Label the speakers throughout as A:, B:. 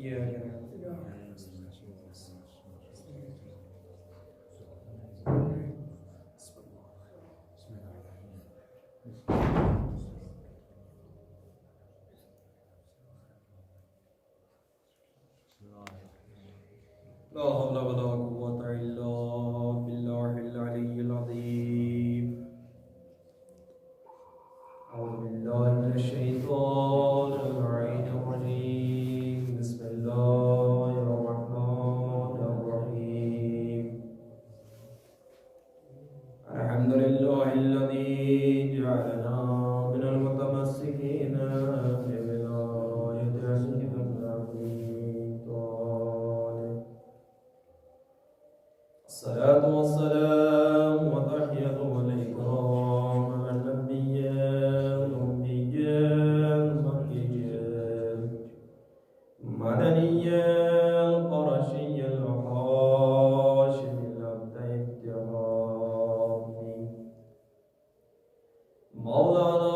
A: لا حول ولا قوة إلا بالله العلي العظيم. أعوذ بالله من الشيطان اللعين الرجيم. بسم الله الرحمن الرحيم. الحمد لله الذي جعلنا من المتمسكين بولاية علي بن أبي طالب. الصلاة والسلام والتحية والإكرام على النبي الأمي المكي المدني القرشي الهاشمي الأبدي التهامي مولانا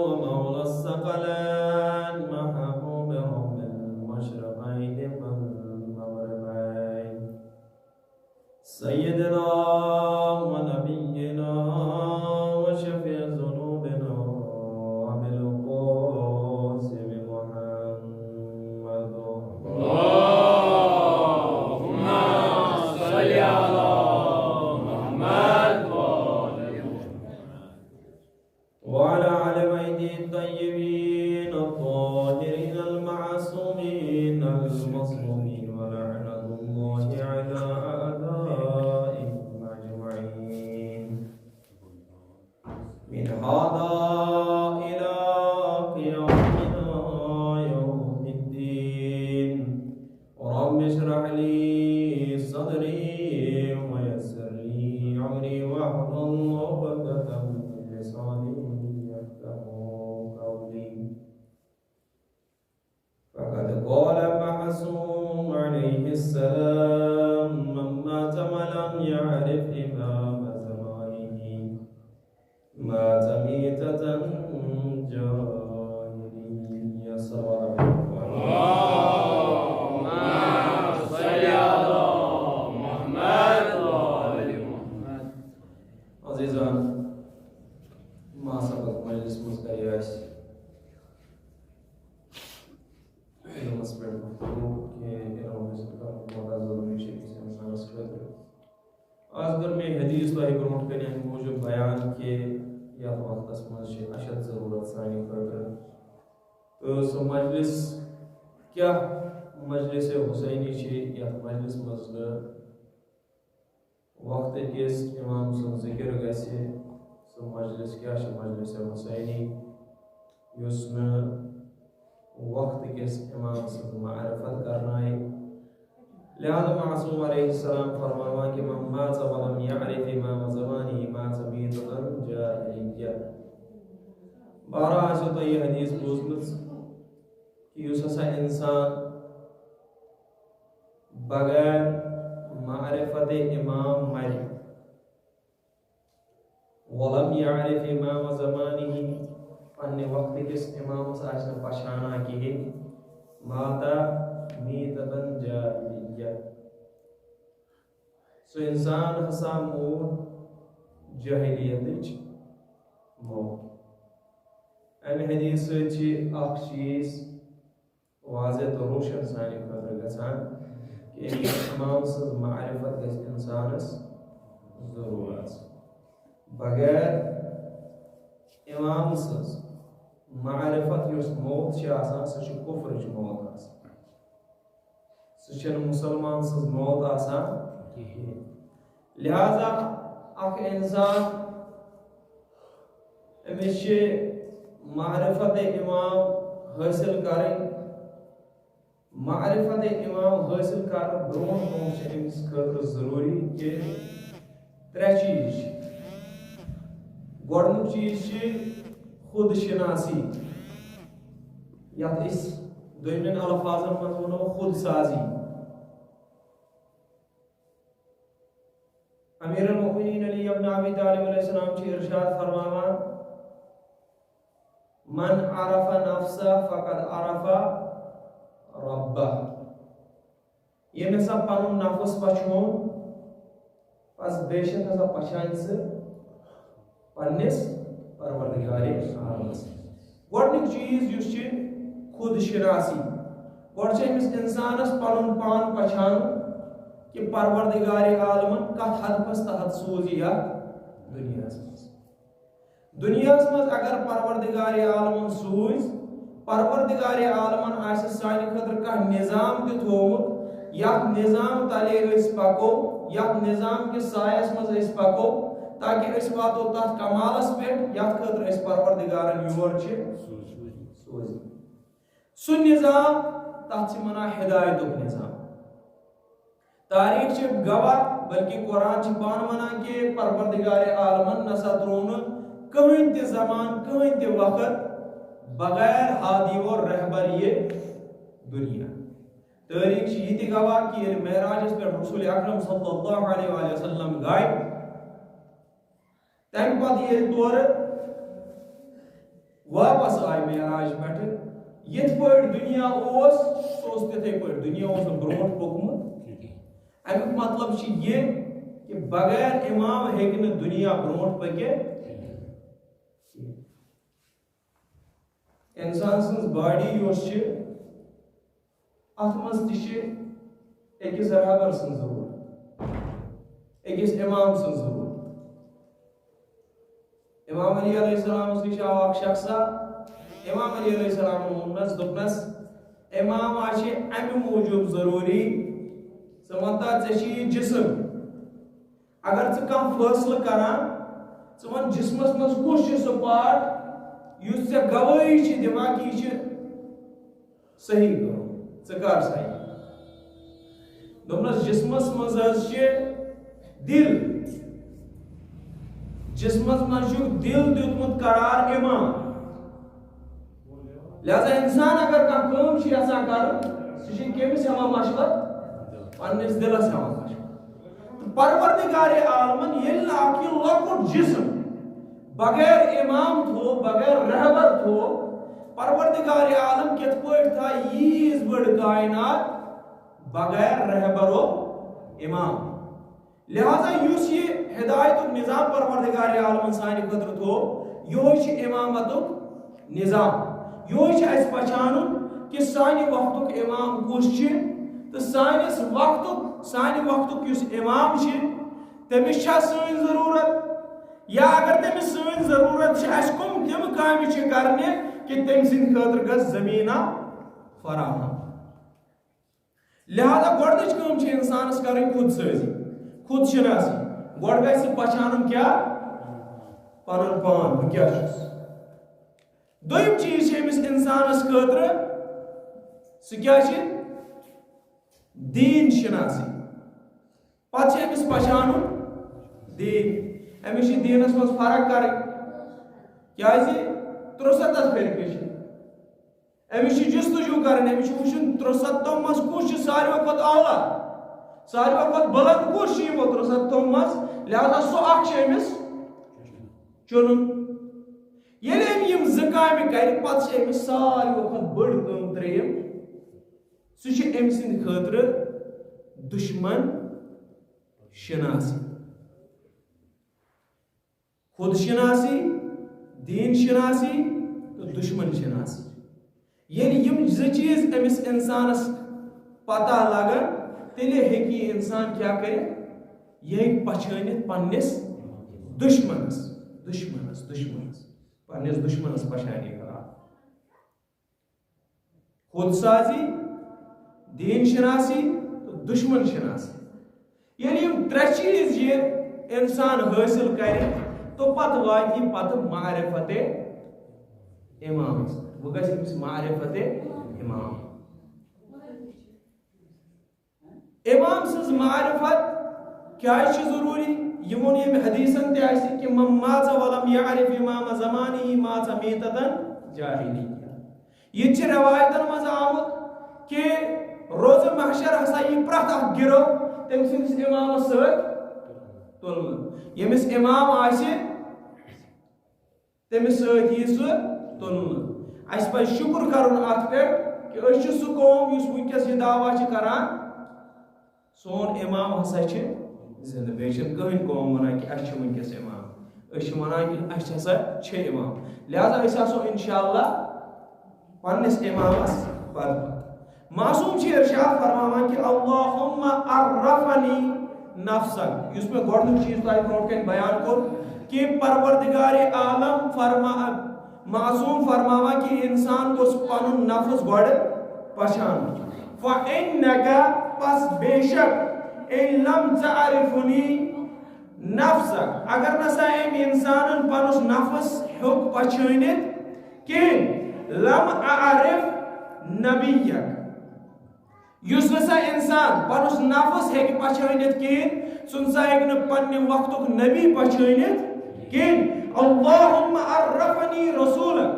A: ومولى الثقلين محبوب رب المشرقين والمغربين سيدنا ونبينا وشفيع ذنوبنا أبي القاسم محمد.
B: اللهم صل على محمد
A: وعلى آل بيته الطيبين الطاهرين المعصومين المظلومين ولعنة الله على أعدائهم أجمعين من هذا إلى قيامنا يوم الدين. رب اشرح لي صدري ويسر لي أمري واحلل عقدة من لساني يفقهوا قولي. فقد قال معصوم عليه السلام من مات ولم يعرف إمام زمانه مات ميتة جاهلية. صلى
B: اللهم صل على محمد وآل محمد.
A: عزيزان ما سبق مجلس مزكرياس إلى مصبر المفروض إلى مصبر ضروری شيء انسان سکھت. آج در میں حدیث لائی برونٹ کرنے موجب بیان کے یا وقت اسمان سے اشد ضرورت سانی خاطر تو سو مجلس کیا مجلس حسینی چھ یا مجلس مزل وقت کس امام سن ذکر گژھِ سو مجلس کیا چھ مجلس حسینی یس وقت کس امام سن معرفت کرنائے. لہذا معصوم علیہ السلام فرماوا کہ من مات ولم يعرف امام زمانه مات میتة جاہلیہ. بارہ آسو تو یہ حدیث بوزمت کہ یس ہسا انسان بغیر معرفت امام مر ولم يعرف امام زمانه پنہ وقت کس امامس آس پشانا کہین ماتا میتة جاہلیہ. سو انسان ہسا مور جاہلیت موت. امہ حدیث سے اخ چیز واضح تو روشن سانہ خاطر گژھان کہ امام سز معرفت گژھِ انسانس ضرور آسن. بغیر امام سز معرفت یس موت چھ آسان سہ چھ کفرچ موت آسان. سہ چھ مسلمان سز موت آسان کہین. لہذا اخ انسان امس چھ معرفت امام حاصل کریں. معرفت امام حاصل کرنے برونٹ امس خاطر ضروری کہ ترے چیز. گۄڈنیُک چیز چھ خود شناسی یتھ أسۍ دویمین الفاظن منٛز ونو خود سازی. امیر المؤمنین علی ابن ابی طالب علیہ السلام چھ ارشاد فرماوان من عرف نفسه فقد عرف ربہ یہ ہسا پن نفس پچھون پس بے شک ہسا پچھان سے پنس پروردگار عالمس گۄڈنیُک چیز یُس چھُ خود شناسی گۄڈٕ چھُ أمِس اِنسانس پنُن پان پچھان کہ پروردگار عالمن کتھ ہدفس تحت سوز یہ دنیاہس مز دنیاہس مز اگر پروردگار عالمن سوز پروردگار عالمن آسہِ سانہِ خٲطرٕ کانٛہہ نظام تہِ تھومُت یتھ نظام تلے أسۍ پکو یتھ نظام کِس سایس مز أسۍ پکو تاکہ أسۍ واتو تتھ کمالس پٮ۪ٹھ یتھ خٲطرٕ أسۍ پروردگارن یور چھِ سوزمٕتۍ سُہ نظام تتھ چھِ ونان ہدایتُک نظام تاریخ چھِ گواہ بلکہ قرآن چھِ پانہٕ ونان کہ پروردگار عالمن نسا ترٛوو نہٕ کٕہٕنۍ تہِ زمان کٕہٕنۍ تہِ وقت بغیر ہادی اور رہبر یہ دنیا تاریخ چھِ یہ تہِ گواہ کہ ییٚلہِ معراجس پٮ۪ٹھ رسول اکرم صلی اللہ علیہ وآلہ وسلم گاے تمہِ پتہٕ ییٚلہِ تورٕ واپس آے معراج پٮ۪ٹھ یِتھ پٲٹھۍ دنیا اوس سُہ اوس تِتھے پٲٹھۍ دنیا اوس نہٕ برونٛٹھ پوٚکمُت امیُک مطلب چھُ یہ کہ بغیر امام ہیٚکہِ نہٕ دنیا برونٛٹھ پٔکِتھ انسان سٕنٛز باڈی یۄس چھِ اتھ منٛز تہِ چھِ أکِس رہبر سٕنٛز ضروٗرت أکِس امام سٕنٛز ضروٗرت امام علی علیہ السلامس نِش آو اکھ شخصا امام علی علیہ السلامن ووٚننس دوٚپنس امام چھِ امہِ موٗجوٗب ضروٗری ژٕ وَن تا ژےٚ چھِ یہِ جسم اگر ژٕ کانٛہہ فٲصلہٕ کران ژٕ وَن جسمس منٛز کُس چھُ سُہ پارٹ یُس ژےٚ گوٲہی چھِ دِوان کہ یہِ چھِ صحیح کٲم ژٕ کر سا یہِ دوٚپنس جسمس منٛز حظ چھِ دل جسمس منٛز چھُکھ دل دیُتمُت قرار امام لہذا انسان اگر کانٛہہ کٲم چھُ یژھان کرُن سُہ چھُ کٔمِس ہٮ۪وان مشور پننس دلس ہٮ۪وان مشور تہٕ پروردگار عالمن ییٚلہِ نہٕ اکھ یہِ لۄکُٹ جسم بغیر امام تھو بغیر رہبر تھو پروردگار عالم کِتھ پٲٹھۍ تھایہِ ییٖژ بٔڑ کائنات بغیر رہبر و امام لہذا یُس یہ ہدایتُک نظام پروردگار عالمن سانہِ خٲطرٕ تھو یہوے چھُ امامتُک نظام یہوے چھُ اَسہِ پہچانُن کہ سانہِ وقتُک امام کُس چھُ تہٕ سانہِ وقتُک یُس امام چھُ تٔمِس چھا سٲنۍ ضروٗرت یا اگر تٔمِس سٲنۍ ضروٗرت چھِ اَسہِ کٕم تِم کامہِ چھِ کرنہِ کہ تٔمۍ سٕنٛدِ خٲطرٕ گژھِ زمیٖنا فراہم لہذا گۄڈنِچ کٲم چھِ اِنسانس کرٕنۍ خود سٲزی خود شناسی گۄڈٕ گژھِ سُہ پہچانُن کیٛاہ پنُن پان بہٕ کیٛاہ چھُس دوٚیِم چیٖز چھِ أمِس اِنسانس خٲطرٕ سُہ کیٛاہ چھِ دیٖن شناسی پتہٕ چھِ أمِس پہچانُن دیٖن أمِس چھِ دیٖنس منٛز فرق کرٕنۍ کیٛازِ 63 فرقہٕ چھِ أمِس چھِ جستجوٗ کرٕنۍ أمِس چھُ وٕچھُن 63 منٛز کُس چھُ ساروٕے کھۄتہٕ اعلیٰ ساروٕے کھۄتہٕ بلند کُس چھُ یِمو 63 منٛز لہذا سُہ اکھ چھُ أمِس چُنُن ییٚلہِ أمۍ یِم زٕ کامہِ کرِ پتہٕ چھِ أمِس ساروٕے کھۄتہٕ بٔڑ کٲم ترٛیِم سُہ چھُ أمۍ سٕنٛدِ خٲطرٕ دُشمن شناسی خود شناسی دین شناسی تو دشمن شناسی یعنی یم زٕ چیز أمِس اِنسانس پتہ لگن تیٚلہِ ہیٚکہِ یہِ انسان کیٛاہ کٔرِتھ یہِ ہیٚکہِ پہچٲنِتھ پننِس دشمنس پننِس دشمنس پہچانہِ کران خود سازی دین شناسی تو دشمن شناسی یعنی یم ترٛےٚ چیٖز یہِ انسان حٲصِل کرِ تو پتہٕ واتہِ یہِ پتہٕ معرفت امام وۄنۍ گژھِ أمِس معرفت امام امام سٕنٛز معرفت کیٛازِ چھِ ضروٗری یہ ووٚن ییٚمہِ حدیثن تہِ آسہِ کہ من ماژ ولم یعرف امام زمانه ماژ میٖتتن جاہلیہ یہ چھِ روایتن منٛز آمُت کہ روزٕ محشر ہسا یی پرٛٮ۪تھ اکھ گِرو تٔمۍ سٕنٛدِس امامس سۭتۍ تُلنہٕ ییٚمِس امام آسہِ تٔمِس سۭتۍ یی سُہ تُلنہٕ اَسہِ پزِ شُکر کرُن اتھ پٮ۪ٹھ کہ أسۍ چھِ سُہ قوم یُس وٕنکٮ۪س یہِ دعوا چھِ کران سون امام ہسا چھِ زندٕ بیٚیہِ چھِنہٕ کٕہٕنۍ قوم وَنان کہِ اَسہِ چھِ وٕنکٮ۪س امام أسۍ چھِ وَنان کہِ اَسہِ ہسا چھِ امام لہذا أسۍ آسو اِنشاءاللہ پنٛنِس امامس پتہٕ معصوٗم چھِ ارشاد فرماوان کہِ اللہُمَّ عرفنی نفسک یُس مےٚ گۄڈنیُک چیٖز تۄہہِ برونٛٹھ کَنہِ بیان کوٚر کہ پروردگار عالم معصوٗم فرماوان کہ انسان گوٚژھ پنُن نفس گۄڈٕ پہچانُن فَإِنَّكَ پس بے شک اِن لم تعرفنی نفسک اگر نسا أمۍ انسانن پنُن نفس ہیوٚک پہچٲنِتھ کِہیٖنۍ لم اعرف نبیک یُس نسا انسان پنُن نفس ہیٚکہِ پہچٲنِتھ کِہیٖنۍ سُہ نسا ہیٚکہِ نہٕ پننہِ وقتُک نبی پہچٲنِتھ کِہیٖنۍ اللہُمَّ عرفنی رسوٗلک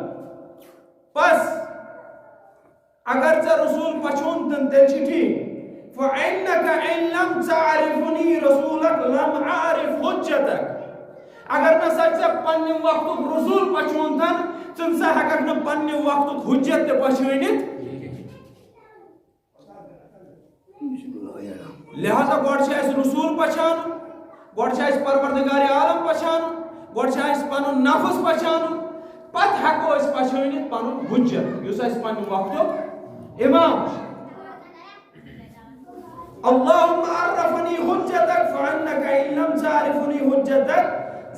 A: بس اگر ژےٚ رسوٗل پہچون تیٚلہِ چھِ ٹھیٖک فَإِنَّكَ إِن لَمْ تَعْرِفْنِي رَسُولَكَ لَمْ أَعْرِفْ حُجَّتَكَ اگر نسا ژےٚ پننہِ وقتُک رسوٗل پہچون ژٕ نسا ہٮ۪ککھ نہٕ پننہِ وقتُک حُجت تہِ پہچٲنِتھ لہذا گۄڈٕ چھِ اَسہِ رسوٗل پہچانُن گۄڈٕ چھِ اَسہِ پروردگارِ عالم پہچانُن گۄڈٕ چھِ اَسہِ پنُن نفس پہچانُن پتہٕ ہٮ۪کو أسۍ پہچٲنِتھ پنُن حُجت یُس اَسہِ پننہِ وقتُک امام چھُ اللہُمَّ عرفنی حُجَّتَكَ فَإِنَّكَ إِن لَمْ تَعْرِفْنِي حُجَّتَكَ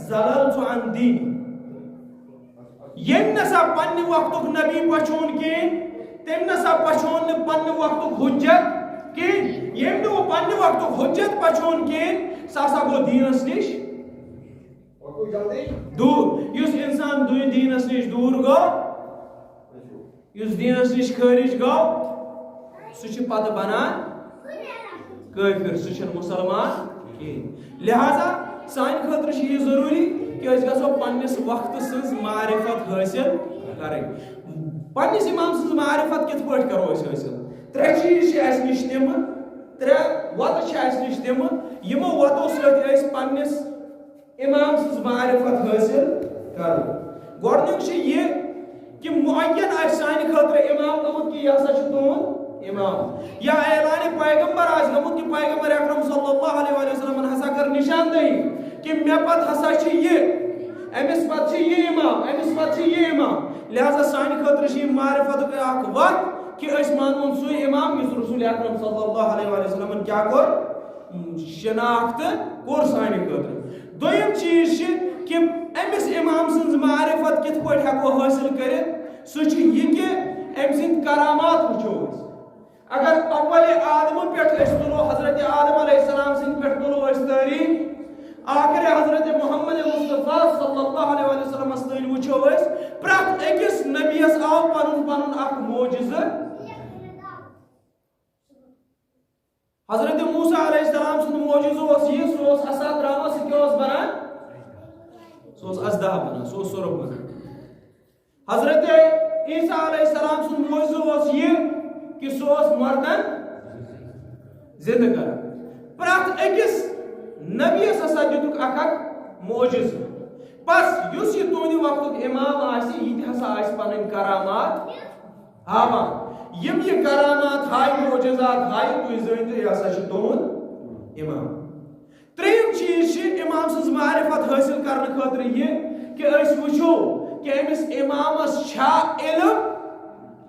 A: زَلَلْتُ عَنْ دِینِی ییٚمۍ نسا پننہِ وقتُک نبی پہچون کِہیٖنۍ تٔمۍ نسا پہچون نہٕ پننہِ وقتُک حُجت کِہیٖنۍ ییٚمۍ نہٕ وۄنۍ پننہِ وقتُک حُجت پہچون کِہیٖنۍ سُہ ہسا گوٚو دیٖنس نِش دوٗر یُس اِنسان دیٖنس نِش دوٗر گوٚو یُس دیٖنس نِش خٲرج گوٚو سُہ چھُ پتہٕ بنان کٲفر سُہ چھُنہٕ مُسلمان کِہیٖنۍ لہذا سانہِ خٲطرٕ چھُ یہِ ضروٗری کہ أسۍ گژھو پننِس وقتہٕ سٕنٛز معرفت حٲصِل کرٕنۍ پننِس امام سٕنٛز معرفت کِتھ پٲٹھۍ کرو أسۍ حٲصِل ترٛےٚ چیٖز چھِ اَسہِ نِش تِمہٕ ترٛےٚ وَتہٕ چھِ اَسہِ نِش تِمہٕ یِمو وَتو سۭتۍ أسۍ پننِس امام سٕنٛز معرفت حٲصِل کرو گۄڈنیُک چھُ یہِ کہ معین آسہِ سانہِ خٲطرٕ امام گوٚمُت کہ یہِ ہسا چھُ تُہُنٛد امام یا اعلانِ پیغمبر آسہِ گوٚمُت کہ پیغمبر اکرم صلی اللہ علیہ وسلمن ہسا کٔر نشاندہی کہ مےٚ پتہٕ ہسا چھُ یہِ أمِس پتہٕ چھُ یہِ امام أمِس پتہٕ چھُ یہِ امام لہذا سانہِ خٲطرٕ چھِ یہِ معرفتُک اکھ وتھ کہ أسۍ مانون سُے امام یُس رسول اکرم صلی اللہ علیہ وسلمن کیاہ کوٚر شناخت کوٚر سانہِ خٲطرٕ دوٚیِم چیٖز چھِ کہ أمِس امام سٕنٛز معرفت کِتھ پٲٹھۍ ہٮ۪کو حٲصِل کٔرِتھ سُہ چھُ یہِ کہ أمۍ سٕنٛدۍ کرامات وٕچھو أسۍ اگر اول آدمہٕ پٮ۪ٹھ أسۍ تُلو حضرت آدم علیہ السلام سٕنٛدۍ پٮ۪ٹھ تُلو أسۍ تٲریٖخ آخر حضرت محمد مصطفیٰ صلی اللہ علیہ وسلمس تانۍ وٕچھو أسۍ پرٛٮ۪تھ أکِس نبیَس آو پنُن پنُن اکھ معجزٕ حضرت موسیٰ علیہ السلام سُنٛد معجزٕ اوس یہِ سُہ اوس عصا تراوان سُہ کیٛاہ اوس بنان سُہ اوس اژدہا بنان سُہ اوس سۄرُپھ بنان حضرت عیسیٰ علیہ السلام سُنٛد معجزٕ اوس یہِ کہ سُہ اوس مردن زندٕ کران پرٛٮ۪تھ أکِس نبیَس ہسا دِتُکھ اکھ اکھ معجزٕ بس یُس یہِ تُہنٛدِ وقتُک امام آسہِ یہِ تہِ ہسا آسہِ پنٕنۍ کرامات ہاوان یِم یہِ کرامات ہاوِ معجزات ہاوِ تُہۍ زٲنۍتو یہِ ہسا چھُ تُہُنٛد امام ترٛیٚیِم چیٖز چھِ امام سٕنٛز معرفت حٲصِل کرنہٕ خٲطرٕ یہِ کہ أسۍ وٕچھو کہ أمِس امامس چھا علم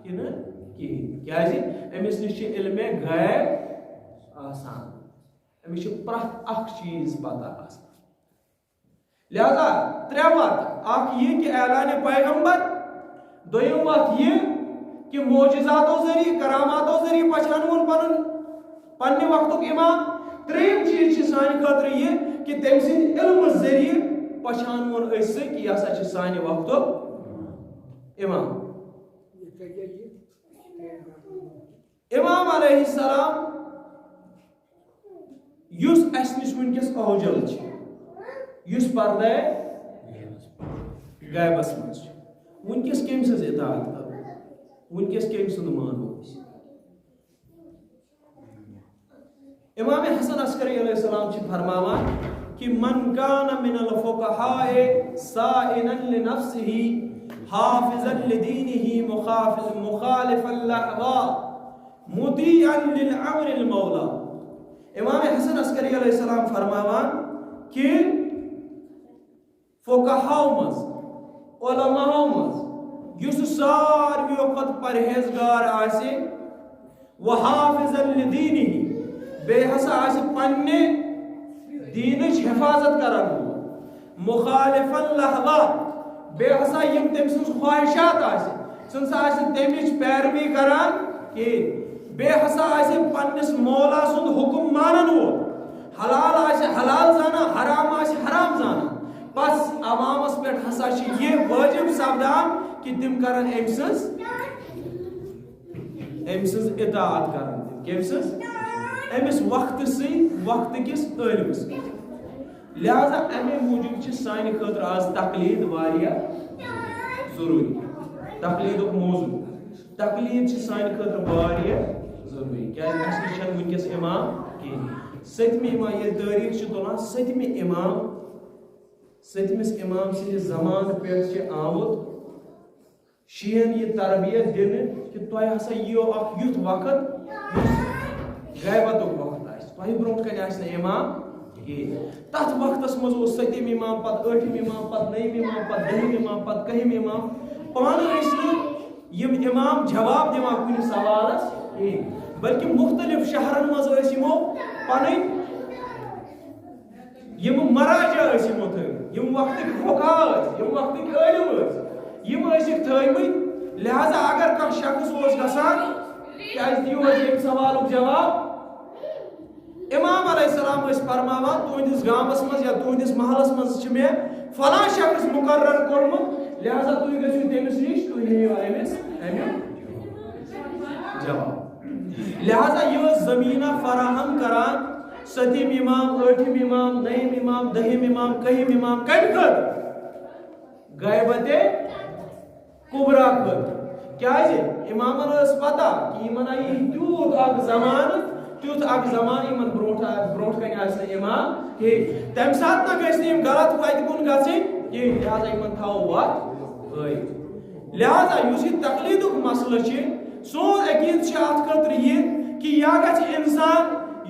A: کِنہٕ کِہیٖنۍ کیازِ أمِس نِش چھِ علمِ غیب آسان أمِس چھِ پرٛٮ۪تھ اکھ چیٖز پتہ آسان لہذا ترٛےٚ وتہٕ اکھ یہِ کہ اعلانِ پیغمبر دوٚیِم وتھ یہِ کہ معجزاتو ذٔریعہٕ کراماتو ذٔریعہٕ پہچانون پننہِ وقتُک امام ترٛیٚیِم چیٖز چھِ سانہِ خٲطرٕ یہِ کہ تٔمۍ سٕنٛدِ علمہٕ ذٔریعہٕ پہچانون أسۍ سُہ کہ یہِ ہسا چھُ سانہِ وقتُک امام امام علیہ السلام یُس اَسہِ نِش وٕنکٮ۪س اوجل چھِ یُس پردے غیبس منٛز چھُ وٕنکٮ۪س کٔمۍ سٕنٛز اطاعت کرو وٕنکٮ۪س کٔمۍ سُنٛد مانو أسۍ امام حسن عسکری علیہ السلام چھِ فرماوان کہ من کان من الفقہاء سائلا لنفسہ حافظا لدینہ مخالفا للہوا مطیعا للامر المولا. امام حسن عسکری علیہ السلام فرماوان کہ فقہاؤ مز علماء مز یس ساروی کھت پرہیزگار آسے وحافظا لدینہ بے ہسا آسے پننے دینچ حفاظت کرن مخالفا لہوا بے ہسا یم تم سن خواہشات آسے سنسا آسے تمچ پیروی کران کہ بے ہسا آسے پنس مولا سن حکم مانن وہ حلال آسے حلال زانا حرام آسے حرام زانا بس عوامس پہ ہسا یہ واجب سپدان کہ تم کرن امسز اطاعت کرن کمسز امس وقت سی وقت کس علمس لہذا امی موجود سانہ خاطر آز تقلید واریاہ ضروری تقلید موضوع تقلید سانہ خاطر واریاہ ضروری کیا اس نشان ونکس امام کی ستمی امام یہ تاریخ تلان ستمس امام سند زمان پہ آمت شین یہ تربیت دن کہ تہ ہسا یہ اخ یوت وقت غیبت وقت آہ برونٹ کن آہ امام تر وقت مز ستم امام پتہ ٹھم امام پتہ نیم امام پتہ دہم امام پتہ کہم امام پان امام جواب دِوان کُنہِ سوالس بلکہ مختلف شہرن مز پن مراجع تھم وقت فقہا وقت علم تھمت لہذا اگر کھانا شخص گژھان دیو یم سوالک جواب امام علیہ السلام فرماوان تہندس گامس مز یا تہندس محلس مز میں فلاں شخص مقرر کورمت لہذا تھی گھو تمس نش تھی نیو امس جواب لہذا یہ زمینہ فراہم کران ستم امام ٹھم امام نیم امام دہم امام کہم امام کم خاطر غیبت کبرا خاطر کیازِ امامن پتہ کہ یمن آئی تیوت اخ زمان یمن برونٹ کن آسن امام تمہ سات نہ گھن غلط وتہ کن گھن لہذا یمن تھو وت لہذا اس یہ تقلیدک مسئلہ سون عقید ات خاطر یہ کہ یا گژھِ انسان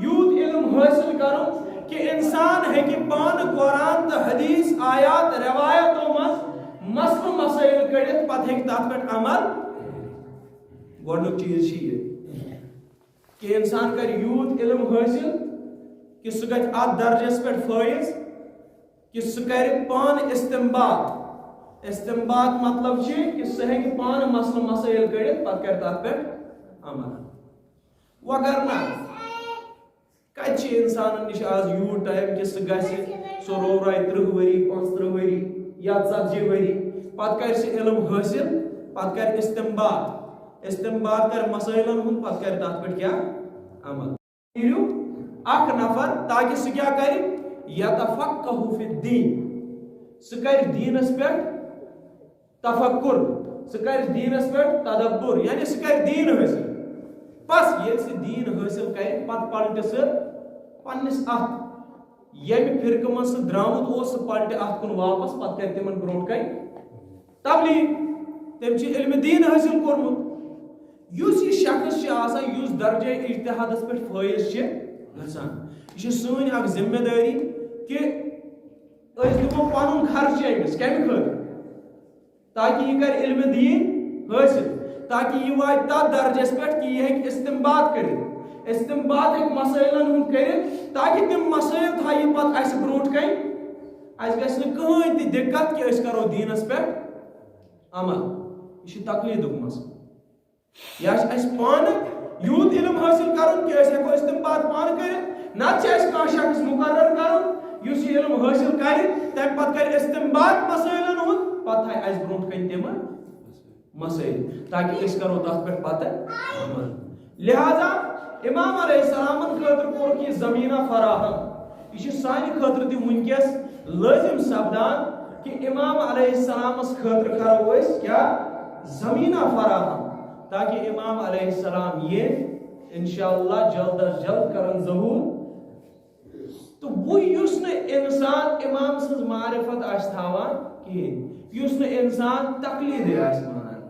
A: یوت علم حاصل کرن کہ انسان ہیکہ پان قرآن تو حدیث آیات روایتوں مز مسئلہ مسائل کڑت پتہ ہیکہ تات پہ عمل گۄڈنیُک چیز یہ کہ انسان کر یوت علم حاصل کہ سہ گژھِ ات درجس پہ فائز کہ سہ کر پان استنباط مطلب کہ سہ ہیکہ پان مسئلہ مسائل کڑت پتہ کر تات پہ عمل وگرنہ کت انسان نش آز یوت ٹائم کہ سہ گژھِ سہ روورائے 30 ؤری 35 ؤری یا 40 ؤری پتہ کر سہ علم حاصل پتہ کر استنباط کر مسائلن ہند پتہ کر تات پہ کیا عمل اخ نفر تاکہ سہ کیا کر یتفقہ فی الدین سہ کر دینس پہ تفکر سہ کر دینس پہ تدبر یعنی سہ کر دین حاصل بس یہ سہ دین حاصل کر پتہ پلٹ سہ پنس ات یم فرقہ من سہ درامت سہ پلٹ ات کن واپس پتہ کر تمن برونٹ کن تبلیغ تم علم دین حاصل کورمت اس یہ شخص اس درجہ اجتہادس پہ فائز گژھان یہ سن اخ ذمہ داری کہ دمو پن خرچ امس کمہ خاطر تاکہ یہ کر علم دین حاصل تاکہ یہ وات تر درجس پہ کہ یہ ہیکہ استنباط کرت استنباط ہیکہ مسائلن ہند کرت تاکہ تم مسائل تھایہ پتہ اس برونٹ کن اس گژھِ نہ کٕہٕنۍ تہِ دقت کہ أسۍ کرو دیٖنس پٮ۪ٹھ عمل یہ چھُ تقلیٖدُک مسلہٕ یا چھُ اَسہِ پانہٕ یوٗت علم حٲصِل کرُن کہ أسۍ ہٮ۪کو استنباط پانہٕ کٔرِتھ نتہٕ چھُ اَسہِ کانٛہہ شخص مقرر کرُن یُس یہِ علم حٲصِل کرِ تمہِ پتہٕ کرِ استنباط مسٲیلن ہُنٛد پتہٕ تھایہِ اَسہِ برونٛٹھ کَنہِ تِمہٕ مسائل تاکہ أسۍ کرو تتھ پٮ۪ٹھ پتہٕ عمل لہذا امام علیہ السلام خاطر کوٚرُکھ یہِ زمیٖنہ فراہم یہ چھُ سانہِ خٲطرٕ تہِ وٕنکٮ۪س لٲزم سپدان کہ امام علیہ السلام خاطر کرو أسۍ کیٛاہ زمیٖنہ فراہم تاکہ امام علیہ السلام یہ انشاءاللہ جلد از جلد کرن ظہور تو وہ یُس نہٕ انسان امام سٕنٛز معرفت آسہِ تھاوان یس انسان تقلید مانان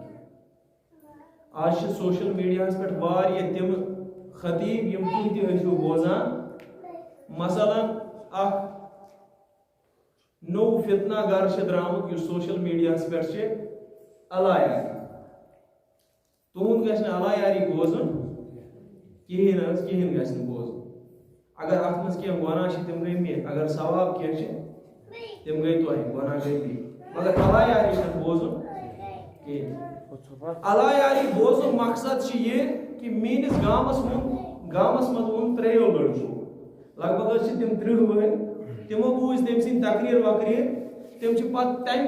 A: آج سوشل میڈیا پہ واریاہ تم خطیب یم تھی تھی بوزان مثلا اخ نو فتنہ گر درامت اس سوشل میڈیا پہ اللہ یاری تہد گھس اللہ یاری بوزن کہین گھس بوزن اگر ات مز کی گناہ تم گئی مے اگر ثواب کی تم گئی تہ گناہ گئی مے مگر اللہ یاری بوزن کہین اللہ یاری بوزن مقصد یہ کہ میس گامس مز وون تریو لڑکو لگ بھگ تم 30 ور تمو بوز تم سن تقریر وقریر تم تمہ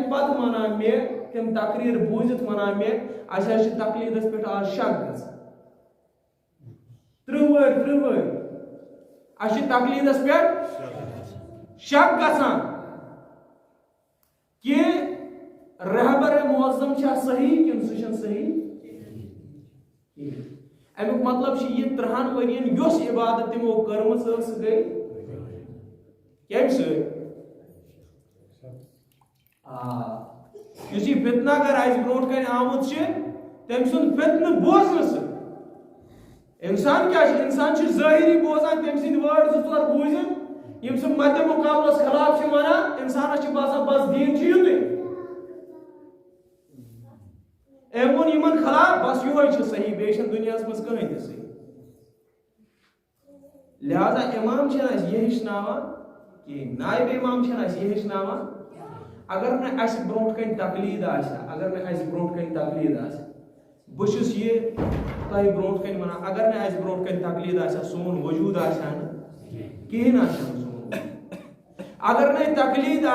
A: پتہ ونان مے تم تقریر بوزت ونان مے اسہ تقلیدس پہ آج شک گژھان 30 ور اس تقلیدس پہ شک گژھان کہ رہبر معظم صحیح کن سہ صحیح امیک مطلب یہ 30 ورین یس عبادت تمو کرم سہ گئی کم اس فتنہ گر آج برو کن آمت تم سن فتنہ بوزن انسان کیا انسان ظاہری بوزان تم سند ورڈ 2 بوزن یم سہ مد مقابلس خلاف ونان انسانس باسان بس دین یوتھے ایمون یمن خلاف بس یہ صحیح بیشن دنیا مز کہیں تہ صحیح لہذا امام یہ ہچناوان کہ نائب امام یہ ہچناوان اگر نہ اس برو کن تقلید اگر نہ اس برو کن تقلید بس یہ تہ برو کن ونان اگر نہ اس برو کن تقلید سون وجود کہین سون اگر نہ تقلید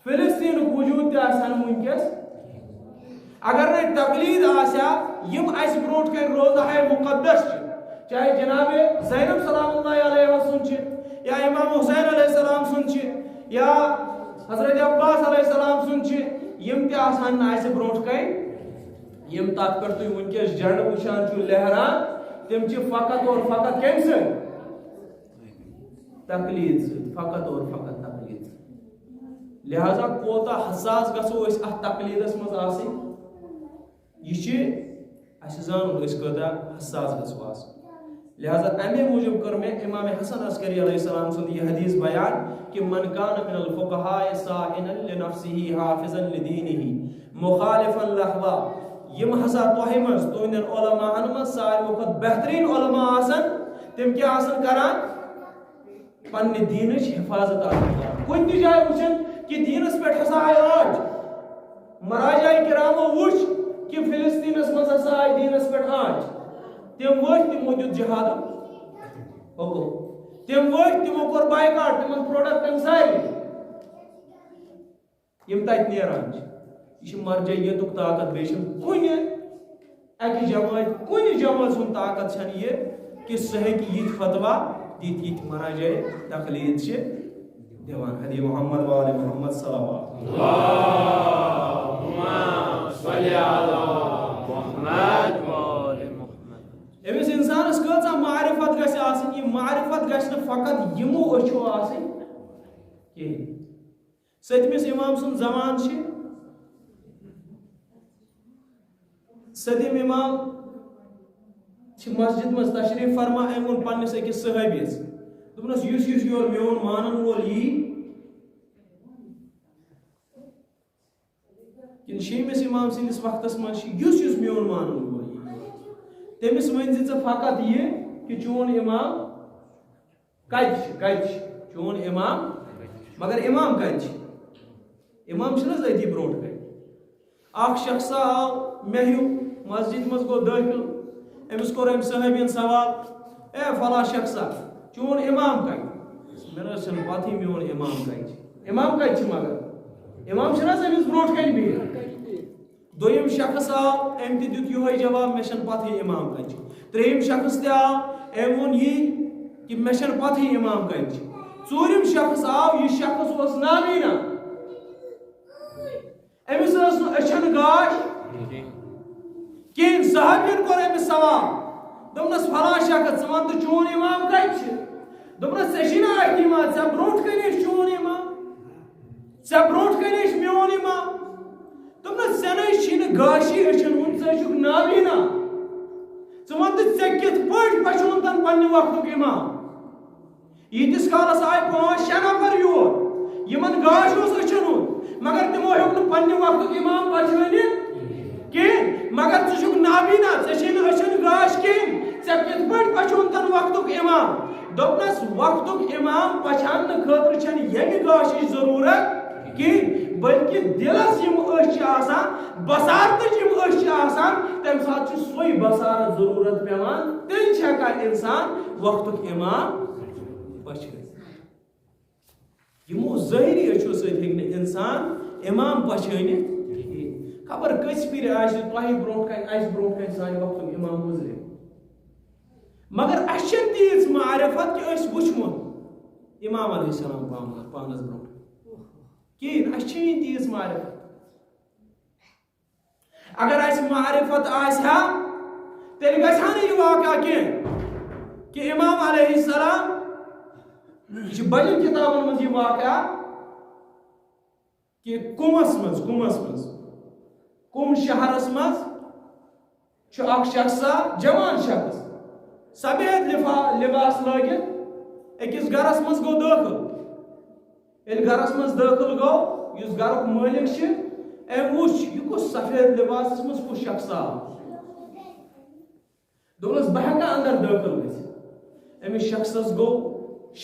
A: فلسطین وجود تہ ونکس اگر نہ تقلید یم اس برو کن روزہ مقدس چاہے جناب زینب سلام اللہ علیہ سن یا امام حسین علیہ السلام سن یا حضرت عباس علیہ السلام سن یم تہ آسان اس برو کن یم تات پر تھی ونکس جڑ وچان لہران تم فقط اور فقط کم سے تقلید سے فقط اور فقط تقلید لہذا کوتا حساس گھو اس تقلیدس مز آسن یہ زان کوتا حساس گھو آس لہذا امی موجب کر میں امام حسن عسکری علیہ السلام سن یہ حدیث بیان کہ من کان من الفقہاء صاحنا لنفسه حافظا لدینه مخالفا لحظہ یم ہسا تہ مز تہند علماء من ساروی وقت بہترین علماء آسن تم کیا آسن کران پنہ دینچ حفاظت آسن کن تہ جائے وچن کہ دینس پہ ہسا آئے آج مراجع کرامو وچ کہ فلسطینس مز ہسا آئے دینس پہ آج تم وقت تمو دیت جہاد حکم تم وقت تمو کور بائیکاٹ تمن پروڈکٹن ساری یم تت نیران یہ مرجعیت طاقت بیشم کن اکی جماعت کن جماعت سن طاقت چھن یہ کہ سہ یہ فتوا دیت یہ مراجع تقلید سے دیوان حدی محمد و آل محمد صلوات
B: اللہم صلی علی محمد و آل محمد
A: امس انسانس کچھ معرفت گھس آسن یہ معرفت گھس نہ فقط یمو اچھو آسن کہین ستمس امام سن زمان چھ صدیم امام مسجد مز تشریف فرما ایمون پنس اکس صحابیس دپنس یس یور میون مانن وول کن شیمس امام سندس وقتس مز یس میون مانن وول تمس ون فقط یہ کہ چون امام کت چون امام مگر امام کت امام چھ اتی برو کن اخ شخص آو مہیو مسجد مز گو داخل امس کور ام صحابین سوال اے فلا شخصا چون امام کت میرا چھن پتہ میون امام کت امام کت مگر امام چھنا امس برو کن بہت دویم شخص آو ام تہ دیت یہ جواب مے چھن پتہ امام کت تریم شخص تہ آو ام وون یہ کہ مے چھن پتہ امام کت ژورم شخص آو یہ شخص اوس نابینا امس اچھن گاش کین صحابین کور امس سوال دپنس فلاں شخص ژٕ ون تہٕ چون امام کتہِ چھُ دپنس ژےٚ چھُے نا احتماد ژےٚ برونٛٹھ کنے چون امام ژے برونٛٹھ کَنہِ ٲسۍ میون اِمام دوٚپنَس ژےٚ نَے چھی نہٕ گاشی أچھَن ہُنٛد ژٕ چھُکھ نابیٖنا ژٕ وَن تہٕ ژےٚ کِتھ پٲٹھۍ پَشوٗن تَن پنٛنہِ وقتُک اِمام ییٖتِس کالَس آے 5-6 نفر یور یِمن گاش اوس أچھَن ہُنٛد مگر تِمو ہیوٚک نہٕ پنٛنہِ وقتُک اِمام پَہچٲنِتھ کِہیٖنۍ مگر ژٕ چھُکھ نابیٖنا ژےٚ چھے نہٕ أچھَن گاش کِہیٖنۍ ژےٚ کِتھ پٲٹھۍ پَشوٗن تَن وقتُک اِمام دوٚپنَس وقتُک اِمام پَچھاونہٕ خٲطرٕ چھَنہٕ ییٚمہِ گاشِچ ضروٗرت کِہیٖنۍ بٔلکہِ دِلَس یِم أچھ چھِ آسان بصارتٕچ یِم أچھ چھِ آسان تَمہِ ساتہٕ چھُ سُے بصارت ضروٗرت پیٚوان تیٚلہِ چھُ ہٮ۪کان اِنسان وقتُک اِمام پَچھٲنِتھ یِمو ظٲہری أچھو سۭتۍ ہیٚکہِ نہٕ اِنسان اِمام پَچھٲنِتھ کِہیٖنۍ خبر کٔژِ پھِرِ آسہِ تۄہہِ برونٛٹھ کَنہِ اَسہِ برونٛٹھ کَنہِ سانہِ وقتُک اِمام گُزرے مگر اَسہِ چھَنہٕ تیٖژ معرفت کہِ أسۍ وٕچھمُت اِمام علیہ السلام پانَس برونٛٹھ کِہیٖنۍ اَسہِ چھِی نہٕ تیٖژ معرفت اگر اَسہِ معرفت آسہِ ہا تیٚلہِ گژھِ ہا نہٕ یہِ واقعہ کینٛہہ کہ امام علیہ السلام یہ بڑی کتابن من یہ واقعہ کہ کمس من کم شہرس مز اخ شخصا جوان شخص سفید لباس لگت اکس گرس مز گو داخل یل گرس مز داخل گو اس گرک مالک ام وچ یہ کس سفید لباس مز کس شخص آو دوپنس بہ ہیکا اندر داخل گژھِتھ امس شخصس گو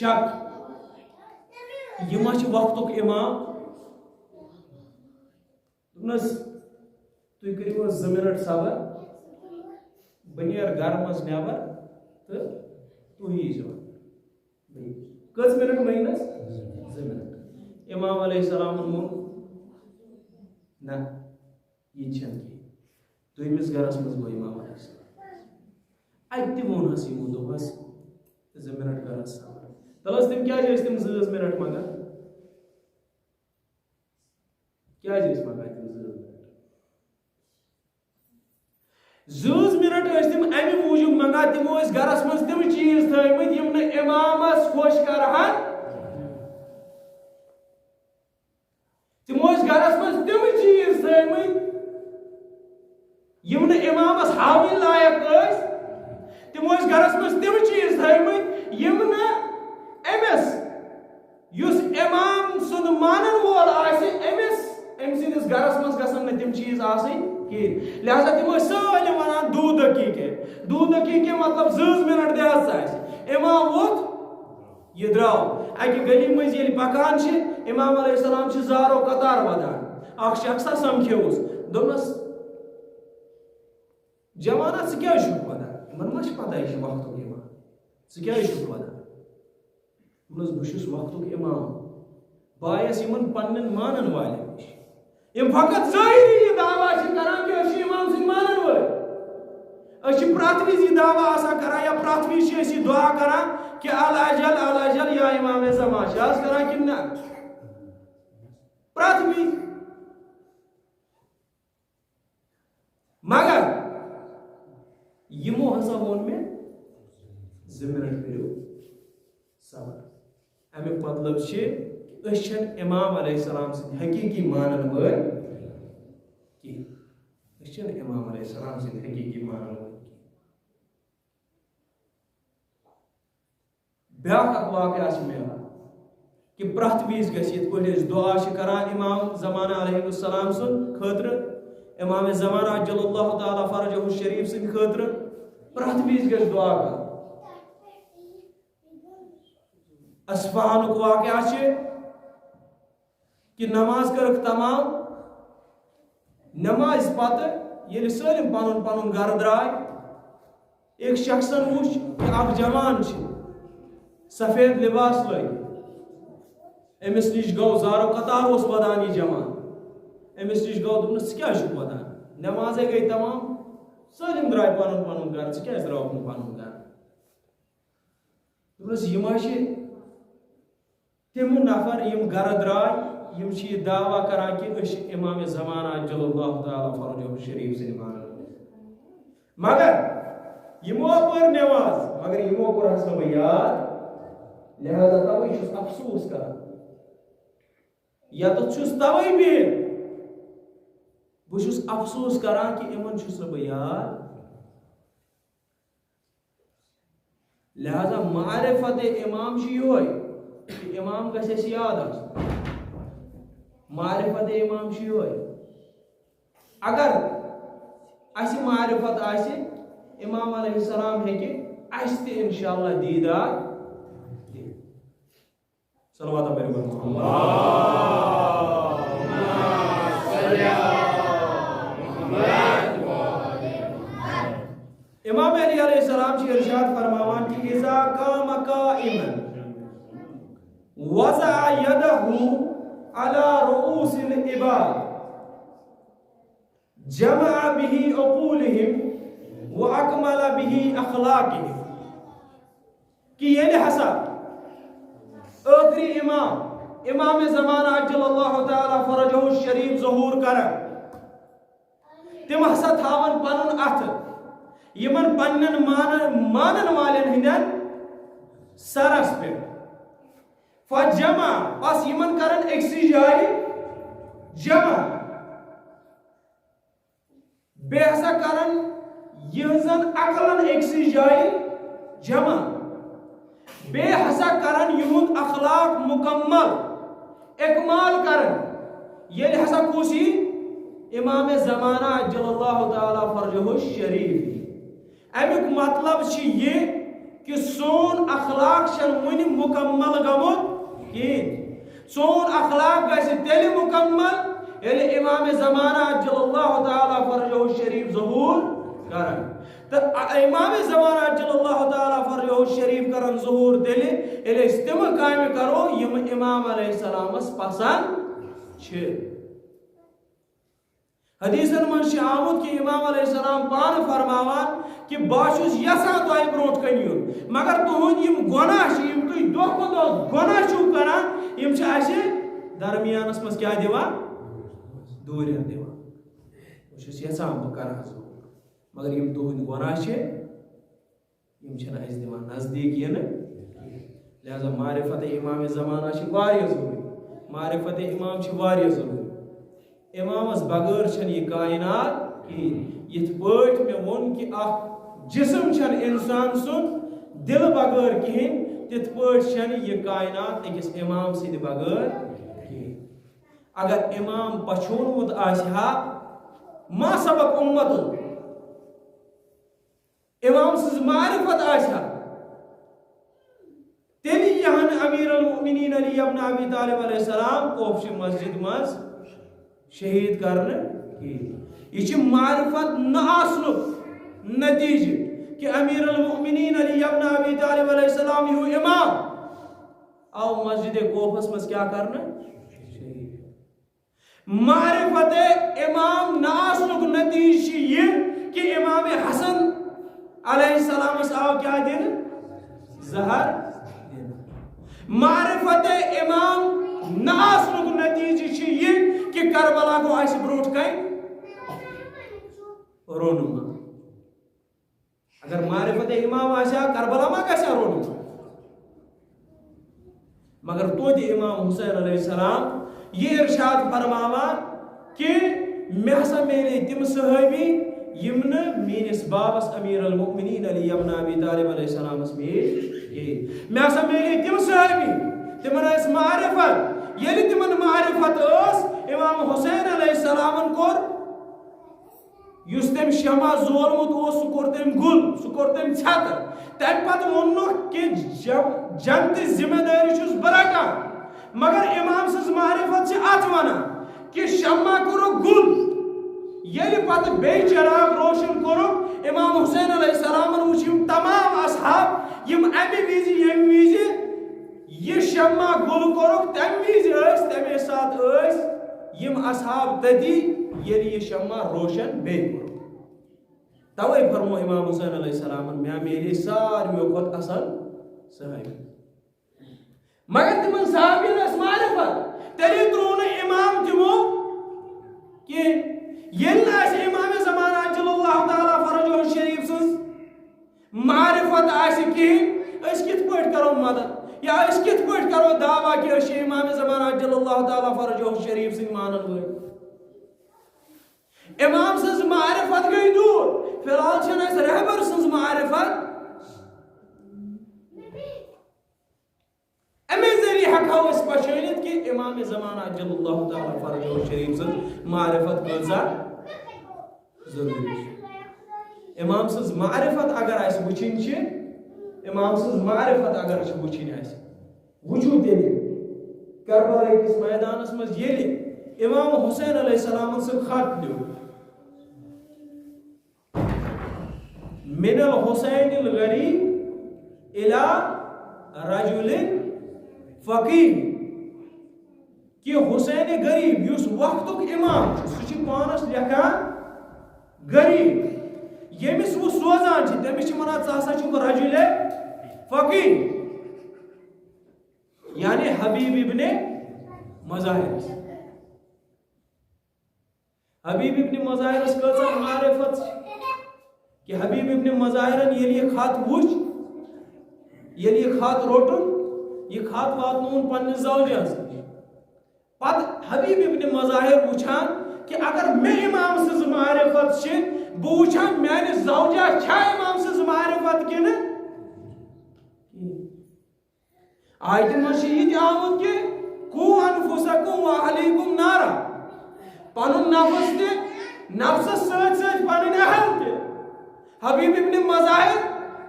A: شک یہ ما چھ وقتک امام دوپنس تُہۍ کٔرِو حظ 2 مِنٹ صبر بہٕ نیرٕ گرٕ منٛز نٮ۪بر تہٕ تُہۍ ییٖزیو کٔژ مِنٹ مٔنگنس 2 مِنٹ امام علیہ السلامن ووٚن نہ یہِ چھنہٕ کینٛہہ دوٚیمِس گرس منٛز گوٚو امام علیہ السلام اتہِ تہِ ووٚنہس یِمو دوٚپہس 2 مِنٹ کر حظ صبر تل حظ تِم کیٛازِ ٲسۍ تِم 2 مِنٹ منگان کیٛازِ ٲسۍ منگان تِم 2 مِنٹ 2 مِنٹ ٲسۍ تِم امہِ موٗجوٗب منگان تِمو ٲسۍ گرس منٛز تِم چیٖز تھٲومٕتۍ یِم نہٕ امامس خۄش کرہن تِمو ٲسۍ گرس منٛز تِم چیٖز تھٲومٕتۍ یِم نہٕ امامس ہاوٕنۍ لایق ٲسۍ تِمو ٲسۍ گرس منٛز تِم چیٖز تھٲومٕتۍ یِم نہٕ أمِس یُس امام سُنٛد مانن وول آسہِ أمۍ سٕنٛدِس گرس منٛز گژھن نہٕ تِم چیٖز آسٕنۍ کِہیٖنۍ لہذا تِم ٲسۍ سٲلِم ونان دو دقیٖقے مطلب 2 مِنٹ دِ حظ اَسہِ امام ووٚتھ یہِ درٛاو اکہِ گلی مٔنٛزۍ ییٚلہِ پکان چھِ امام علیہ السلام چھِ زارو قطار ودان اکھ شخصا سمکھیوُس دوٚپنس جوانا ژٕ کیٛازِ چھُکھ ودان یِمن ما چھِ پتہ یہِ چھُ وقتُک امام ژٕ کیٛازِ چھُکھ ودان دوٚپنس بہٕ چھُس وقتُک امام بہٕ آیس یِمن پننٮ۪ن مانن والٮ۪ن نِش یِم فقط ظٲہری یہِ دعوا چھِ کران کہ أسۍ چھِ امام سٕنٛدۍ مانن وٲلۍ أسۍ چھِ پرٛٮ۪تھ وِزِ یہِ دعوا آسان کران یا پرٛٮ۪تھ وِزِ چھِ أسۍ یہِ دعا کران کہ الاجل یا امام زمان چھِ حظ کران کِنہٕ نہ پرٛٮ۪تھ وِزِ مگر یِمو ہسا ووٚن مےٚ 2 مِنٹ کٔرِو صبر امیُک مطلب چھِ أسۍ چھِنہٕ امام علیہ السلام سٕنٛدۍ حقیٖقی مانن وٲلۍ کینٛہہ أسۍ چھِنہٕ امام علیہ السلام سٕنٛدۍ حقیٖقی مانن وٲلۍ کینٛہہ بیٛاکھ اکھ واقعہ چھُ مےٚ کہ پرٛٮ۪تھ وِزِ گژھِ یِتھ پٲٹھۍ أسۍ دُعا چھِ کران امام زمانہ علیہ السلام سُنٛد خٲطرٕ امام زمانہ عجل اللہ تعالیٰ فرجہ الشریف سٕنٛدِ خٲطرٕ پرٛٮ۪تھ وِزِ گژھِ دُعا کرُن اصفہانُک واقعہ چھِ کہ نماز کٔرٕکھ تمام نمازِ پتہٕ ییٚلہِ سٲلِم پنُن پنُن گرٕ درٛاے أکۍ شخصن وُچھ کہ اکھ جوان چھِ سفید لباس لٲگِتھ أمِس نِش گوٚو زارو قطار اوس ودان یہِ جوان أمِس نِش گوٚو دوٚپنس ژٕ کیٛازِ چھُکھ ودان نمازے گٔے تمام سٲلِم درٛاے پنُن پنُن گرٕ ژٕ کیٛازِ درٛاوُکھ نہٕ پنُن گرٕ دوٚپنس یِم ہا چھِ تِم نفر یِم گرٕ درٛاے یِم چھِ یہِ دعوا کران کہ أسۍ چھِ امام زمانہ عجل اللہ تعالیٰ فرجہ الشریف سٕنٛدۍ مانن وٲلۍ مگر یِمو پٔر نٮ۪ماز مگر یِمو کوٚرہس نہٕ بہٕ یاد لہذا توے چھُس افسوٗس کران یا تو چھس توئی بہن بہت افسوس کران کہ امن چھس بہ یاد لہذا معرفت امام یہ کہ امام گھس یاد معرفت امام یہ اگر اس معرفت آسہ امام علیہ السلام ہیکہ اس تہ انشاءاللہ دیدار صلوات پڑھو امام علی علیہ السلام کی ارشاد فرماوان کہ اذا قام قائما وضع يده على رؤوس العباد جمع به عقولهم واكمل به اخلاقهم کہ یہ ہسا آخری امام زمانہ عجل اللہ تعالی فرجہ الشریف ظہور کرن تم ہسا تھاون پنن اتھ یمن پنن مانن والن ہندن سرس پہ فجمع پس یمن کرن اکسی جائے جمع بے ہسا کرن یہزن عقلن اکسی جائے جمع بے ہسا کرن یہود اخلاق مکمل اکمال کرن یہ ہسا کوسی امام زمانہ عجل اللہ تعالی فرجہ الشریف امیک مطلب یہ کہ سون اخلاق شن ون مکمل گمت کہین سون اخلاق گھس تیل مکمل یعنی امام زمانہ عجل اللہ تعالی فرجہ الشریف ظہور کرن تو امام زمانہ عجل اللہ تعالی فرجہ الشریف کرن ظہور دل یعنی استم کام کرو یم امام علیہ السلام پسند چھ حدیثن من آمد کہ امام علیہ السلام پان فرماوان کہ باشوس یسان تو برونٹ کنیون مگر تہند یم گناہ یم تھی دہ دہ گناہ چھو کران یم اسے درمیانس مز کیا دیوان دورین دیوان بہت یسان بہ کرا مگر یم تہند گناہ یم اس دیوان نزدیک یہ لہذا معرفت امام زمانہ واریاہ ضروری معرفت امام واریاہ ضروری امامس بغیر چھن یہ کائنات یت پٲٹھۍ میں وون کہ اخ جسم چھن انسان سن دل بغیر کہین تت پٲٹھۍ چھن یہ کائنات اکس امام سند بغیر کہین اگر امام پچھونمت آسہا ما سبق امت امام سز معرفت آسہا تیلی یہن امیر المؤمنین علی ابن ابی طالب علیہ السلام کوفش مسجد مز شہید کرنے یہ معرفت نہ آسنک نتیجہ کہ امیر المؤمنین علی ابن ابی طالب علیہ السلام یہ امام آو مسجد کوفس مز کیا کرنا معرفت امام نہ آسنک نتیجہ یہ کہ امام حسن علیہ السلام آو کیا دین زہر معرفت امام نہ آسنک نتیجہ یہ کہ کربلا کو ایسے بروٹ کہیں رونما اگر معرفت امام آسیا کربلا ما کیسا رونما مگر تو دی امام حسین علیہ السلام یہ ارشاد فرماوان کہ میں ہسا میرے تم صحابی یمن مینس بابس امیر المؤمنین علی ابن ابی طالب علیہ السلام میں ہسا میرے تم صحابی تمن اس معرفت یلی تمن معرفت اس امام حسین علیہ السلام کور یس تم شمع زورمت سہ کور تم گل سہ کور تم چھتر تم پتہ ونو کہ جنگ تہ ذمہ داری چھس بہ رٹان مگر امام سز معرفت سے ات ونان کہ شمع کورو گل یلی پتہ بے چراغ روشن کورو امام حسین علیہ السلام وچ یم تمام اصحاب یم امی ویزی یم ویزی یہ شمع گل کورو تم ویزی اس تمے ساتھ اس یم اصحاب تدی یلی یہ شمع روشن بے کرو توے فرمو امام حسین علیہ السلام میں میری سارویو کھت اصل صحابی مگر تمن صحابین اس معرفت تیری ترون امام تمو کہ یل اس امام زمانہ عجل اللہ تعالی فرجہ الشریف سن معرفت آسی کہ اس کت پٲٹھۍ کرو مدد یا اس کت پٲٹھۍ کرو دعویٰ کہ أسۍ چھِ امام زمان عجل اللہ تعالیٰ فرجہ شریف سٕنٛدۍ مانن وٲلۍ امام سٕنٛز معرفت گئی دوٗر فی الحال چھنہٕ اَسہِ رہبر سٕنٛز معرفت امی ذریعہ ہٮ۪کو أسۍ پہچٲنِتھ کہ امام زمان عجل اللہ تعالیٰ فرجہ شریف سٕنٛز معرفت کۭژاہ ضروٗری چھِ امام سٕنٛز معرفت اگر اَسہِ وٕچھِنۍ چھِ امام سٕنٛز معرفت اگر اَسہِ وٕچھِنۍ آسہِ وٕچھو تیٚلہِ کربلا کِس میدانس منٛز ییٚلہِ امام حسین علیہ السلامن سُہ خط لیوٗکھ من الحسین الغریب الى رجل فقیر کہ حسین غریب یُس وقتُک امام چھُ سُہ چھُ پانس لیکھان غریب ییٚمِس وہ سوزان چھِ تٔمِس چھِ وَنان ژٕ ہسا چھُکھ رجل فقیر یعنی حبیب ابن مظاہر حبیب ابن مظاہرس کۭژاہ معرفت کہ حبیب ابن مظاہرن ییٚلہِ یہِ خط وٕچھ ییٚلہِ یہِ خط روٚٹُن یہِ خط واتنووُن پننِس زوجس پتہٕ حبیب ابن مظاہر وٕچھان کہ اگر مےٚ امام سٕنٛز معرفت چھِ بہٕ وٕچھان میانہِ زوجہ چھا امام سٕنٛز معرفت کِنہٕ آیتہِ منٛز چھِ یہِ تہِ آمُت کہ قُوا انفسکم واہلیکم نارا پنُن نفس تہِ نفسس سۭتۍ سۭتۍ پنٕنۍ اہل تہِ حبیب ابن مظاہر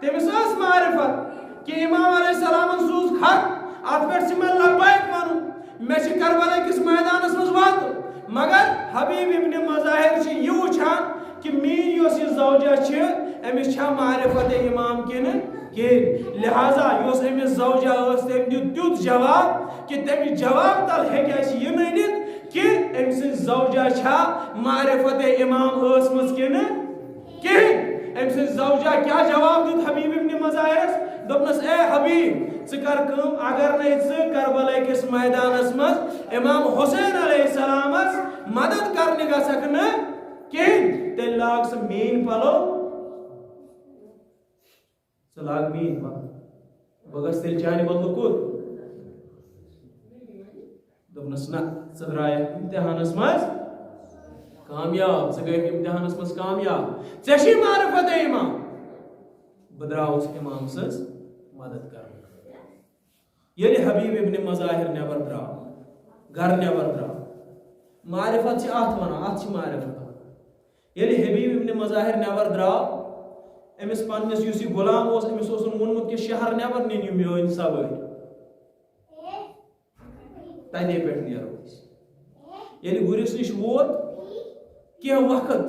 A: تٔمِس ٲس معرفت کہ امام علیہ السلامن سوٗز خط اتھ پٮ۪ٹھ چھِ مےٚ لبیک ونُن مےٚ چھِ کربلا کِس میدانس منٛز واتُن مگر حبیب ابن مظاہر چھِ یہِ وٕچھان کہ میٛٲنۍ یۄس یہِ زوجہ چھِ أمِس چھا معرفت امام کِنہٕ کِہیٖنۍ لہذا یۄس أمِس زوجہ ٲس تٔمۍ دیُت تیُتھ جواب کہ تٔمِس جواب تل ہیٚکہِ اَسہِ یہِ نٔنِتھ کہ أمۍ سٕنٛز زوجہ چھا معرفت امام ٲسمٕژ کِنہٕ کِہیٖنۍ أمۍ سٕنٛز زوجہ کیٛاہ جواب دیُت حبیب ابن مظاہرس دوٚپنس اے حبیب ژٕ کر کٲم اگر نَے ژٕ کربلا کِس میدانس منٛز امام حسین علیہ السلامس مدد کرنہِ گژھکھ نہٕ کِہیٖنۍ تیٚلہِ لاگ ژٕ میٛٲنۍ پلو ژٕ لاگ میٛٲنۍ پلو بہٕ گژھٕ تیٚلہِ چانہِ بدلہٕ کوٚت دوٚپنس نہ ژٕ درٛایکھ امتحانس منٛز کامیاب ژٕ گٔیکھ امتحانس منٛز کامیاب ژےٚ چھے معرفت امام بہٕ درٛاوُس امام سٕنٛز مدد کرنہٕ ییٚلہِ حبیب ابن مظاہر نٮ۪بر درٛاو گرٕ نٮ۪بر درٛاو معرفت چھِ اتھ ونان اتھ چھِ معرفت ییٚلہِ حبیب ابن مظاہر نٮ۪بر درٛاو أمِس پننِس یُس یہِ غلام اوس أمِس اوسُن ووٚنمُت کہ شہر نٮ۪بر نِنۍ یہِ میٲنۍ سوٲرۍ تتے پٮ۪ٹھ نیرو أسۍ ییٚلہِ گُرِس نِش ووت کینٛہہ وقت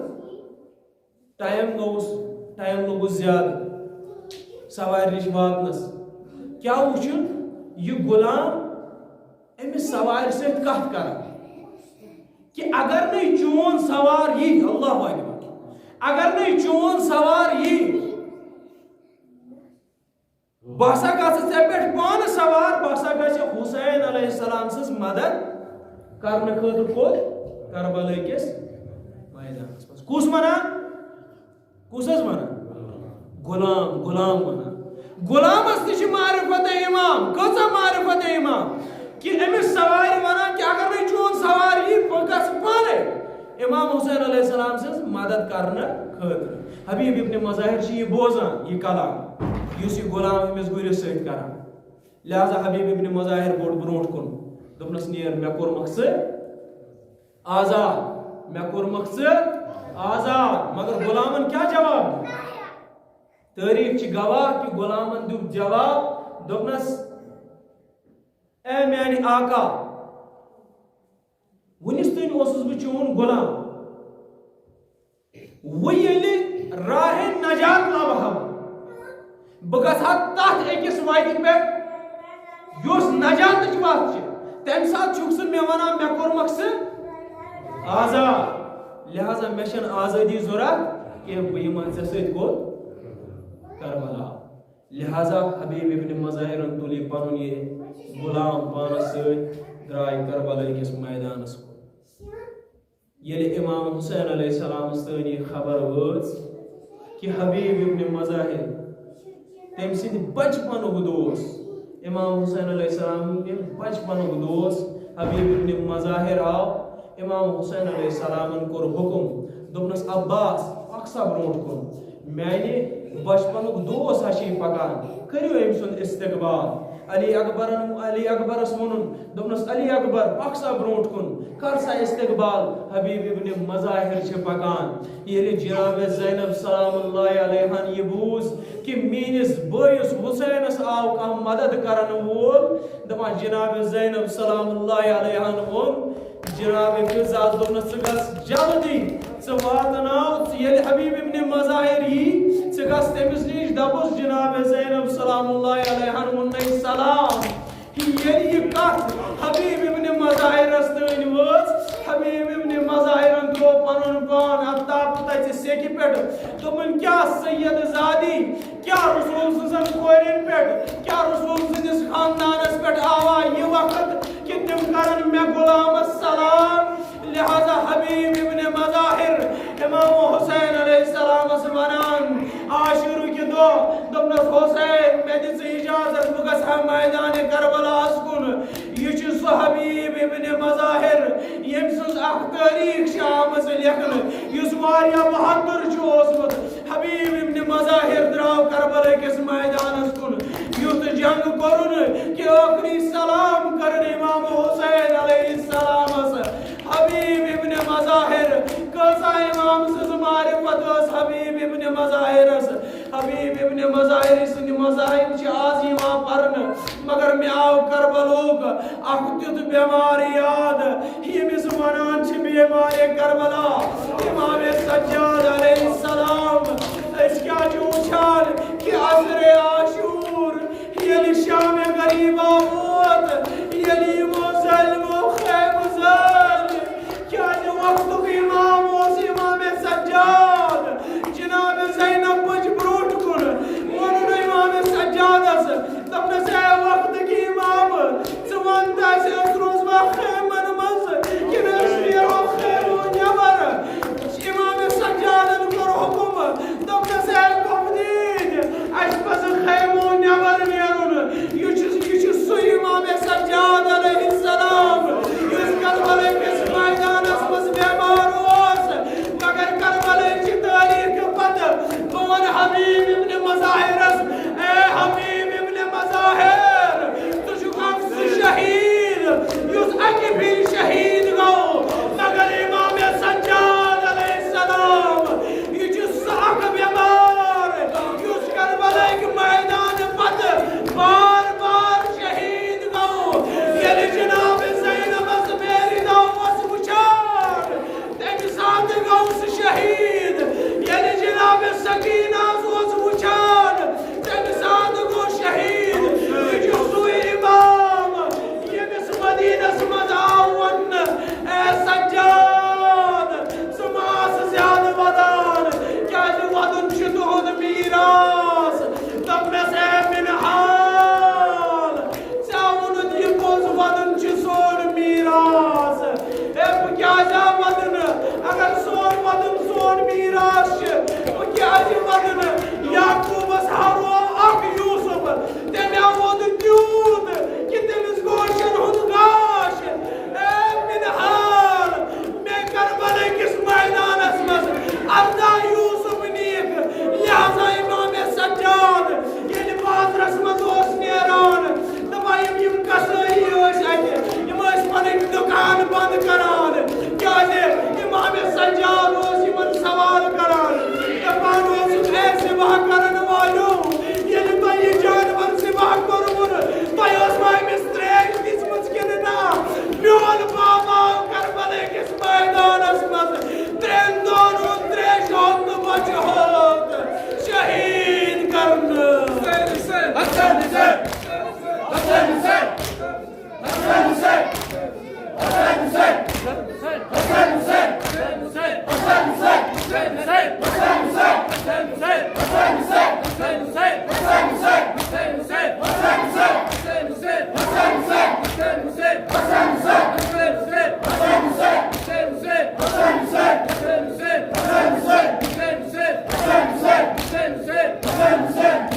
A: ٹایم لوٚگُس زیادٕ سوارِ نِش واتنس کیٛاہ وٕچھُن یہِ غلام أمِس سوارِ سۭتۍ کتھ کران کہ اگر نَے چون سوار یی اللہ اکبر اگر نَے چون سوار یی بہٕ ہسا گژھٕ ژےٚ پٮ۪ٹھ پانہٕ سوار بہٕ ہسا گژھِ حسین علیہ السلام سٕنٛز مدد کرنہٕ خٲطرٕ کوٚت کربلا کِس میدانس منٛز کُس ونان کُس حظ ونان غلام ونان غلامس تہِ چھِ معرفت امام کۭژاہ معرفت امام کہ أمِس سوارِ ونان کہ اگر نَے چون سوار یی بہٕ گژھٕ پانے امام حسین علیہ السلام سٕنٛز مدد کرنہٕ خٲطرٕ حبیب ابن مظاہر چھِ یہِ بوزان یہِ کلام یُس یہِ غلام أمِس گُرِس سۭتۍ کران لہذا حبیب ابن مظاہر بوٚڑ برونٛٹھ کُن دوٚپنس نیر مےٚ کوٚرمکھ ژٕ آزاد مگر غلامن کیٛاہ جواب تٲریٖخ چھِ گواہ کہ غلامن دیُت جواب دوٚپنس اے میانہِ آقا وُنِس تانۍ اوسُس بہٕ چون غلام وۄنۍ ییٚلہِ راہِ نجات لبہٕ ہا بہٕ گژھٕ ہا تتھ أکِس وتہِ پٮ۪ٹھ یۄس نجاتٕچ وتھ چھِ تمہِ ساتہٕ چھُکھ ژٕ مےٚ ونان مےٚ کوٚرمکھ ژٕ آزاد لہذا مےٚ چھنہٕ آزٲدی ضوٚرتھ کینٛہہ بہٕ یِمہٕ ژےٚ سۭتۍ کوٚت کربلا لہذا حبیب ابن مظاہرن تُل یہِ پنُن یہِ غلام پانس سۭتۍ درٛاے کربلا کِس میدانس کُن ییٚلہِ امام حسین علیہ السلامس تانۍ یہِ خبر وٲژ کہ حبیب ابن مظاہر تٔمۍ سٕنٛدِ بچپنُک دوست امام حسین علیہ السلام کے بچپن دوست حبیب ابن مظاہر آو امام حسین علیہ السلام کور حکم دپنس عباس اکثر برونٹ کن میانہ بچپن دوست ہشی پکان کریو ام سن استقبال علی اکبرس ون دپنس علی اکبر اکثر برونٹ کن کر سا استقبال حبیب ابن مظاہر پکان یل جناب زینب سلام اللہ علیہ یہ بوز کہ میس بٲیس حسینس آو کھانا مدد کرن وول دپان جناب زینب سلام اللہ علیہ ون جناب فضاس دپنس ژٕ جلدی ژٕ واتناو یل حبیب ابن مظاہر ژٕ گژھ تٔمِس نِش دپُس جناب زینب سلام اللہ علیہ وُنَے سلام یل یہ کتھ حبیب ابن مظاہرس تانۍ وٲژ حبیب ابن مظاہرن ترٛوو پنُن پان افتاب تتہِ سیٚکہِ پٮ۪ٹھ دوٚپُن کیٛاہ سید زادی کیٛاہ رسول سٕنٛزن کورٮ۪ن پٮ۪ٹھ کیٛاہ رسول سٕنٛدِس خاندانس پٮ۪ٹھ آوا یہ وقت کہ تم کرن مےٚ غلامس سلام لہذا حبیب ابن مظاہر امام حسین علیہ السلام ونان عاشور کے دپنس حسین مے دِژ اجازت بہ گژھٕ ہا میدان کربلاس کن یہ سہ حبیب ابن مظاہر یم سٕنٛز اکھ تاریخ آمٕژ لیکھنہٕ یُس واریاہ بہادر اوسمُت حبیب ابن مظاہر درٛاو کربلا کِس میدانس کن یُتھ جنگ کوٚرُن کہ ٲخری سلام کرن امام حسین علیہ السلامس حبیب ابن مظاہر کسا امام سز معرفت اس حبیب ابن مظاہرس حبیب ابن مظاہر سند مذاہب چھ آز یوان پرن مگر میں آو کربلوک اکھ تیُتھ بیمار یاد ییٚمِس ونان چھ بیمار کربلا امام سجاد علیہ السلام اس کیا چھِ وٕچھان کہ عصر عاشور ییٚلہِ شام غریبا ووت ییٚلہِ یِمو ظلمو خیمہٕ زٲلۍ کیٛازِ وقتُک امام اوس امام سجاد جناب زینب بٔچ برونٛٹھ کُن ووٚنُن امام سجادس دپنس اے وقتٕکۍ امام ژٕ ون تہٕ اَسہِ أسۍ روزوا خیمن منٛز کِنہٕ أسۍ نیرو خیمو نٮ۪بر امام سجادن کوٚر حُکم دپنس اے گۄبدیٖن اَسہِ پزِ خیمو نٮ۪بر نیرُن یہ چھُ سُہ امام سجاد علیہ السلام یُس کربلا کِس میدانس منٛز بیمار اوس مگر کربلا چہِ تٲریٖخ پتہٕ بہٕ ونہٕ حبیب ابن مظاہرس اے حبیب ابن مظاہر ژٕ چھُکھ اکھ سُہ شہیٖد یُس اکہِ پھِرِ شہیٖد گوٚو مگر امام سجاد علیہ السلام یہ چھُ سُہ اکھ بیمار یُس کربلاہٕکۍ میدان پتہٕ بار بار شہیٖد گوٚو ییٚلہِ جناب زینبس میرِ دو اوس وٕچھان تمہِ ساتہٕ گوٚو سُہ شہیٖد ییٚلہِ جناب سکیٖنہس اوس وٕچھان تمہِ ساتہٕ گوٚو شہیٖد یہ چھُ سُے امام ییٚمِس مدیٖنس منٛز آو وننہٕ اے سجاد ژٕ ما آسہٕ زیادٕ ودان کیٛازِ ودُن چھُ تُہُنٛد میٖراث دپنس اے مِنحال ژےٚ ووٚنُتھ یہِ پوٚز ودُن چھُ سون میٖراث اے بہٕ کیٛازِ آو ودنہٕ اگر سون ودُن سون میٖراث چھُ بہٕ کیٛازِ ودنہٕ یعقوٗبس ہرو اکھ یوٗسف تٔمۍ آو ووٚد تیوٗت کہ تٔمِس گوشن ہُنٛد گاش اے مِنحال مےٚ کربلا کِس میدانس منٛز 18 یوٗسف نِیِکھ لہذا امام سجاد ییٚلہِ بازرس منٛز اوس نیران دپان یِم قصٲیی ٲسۍ اتہِ یِم ٲسۍ پنٕنۍ دُکان بنٛد کران کیٛازِ امام سجاد اوس یِمن سوال کران دپان اوسُکھ اے ذبح کرن والیو ییٚلہِ تۄہہِ یہِ جانور ذبح کوٚرمُت تۄہہِ ٲسوا أمِس ترٛیش دِژمٕژ کِنہٕ نہ میون باب آو کربلا کِس میدانس منٛز 3 دۄہن ہُنٛد ترٛیشہِ ہُنٛد تہٕ بچہِ ہُنٛد شہیٖد کرنہٕ
B: Hussein.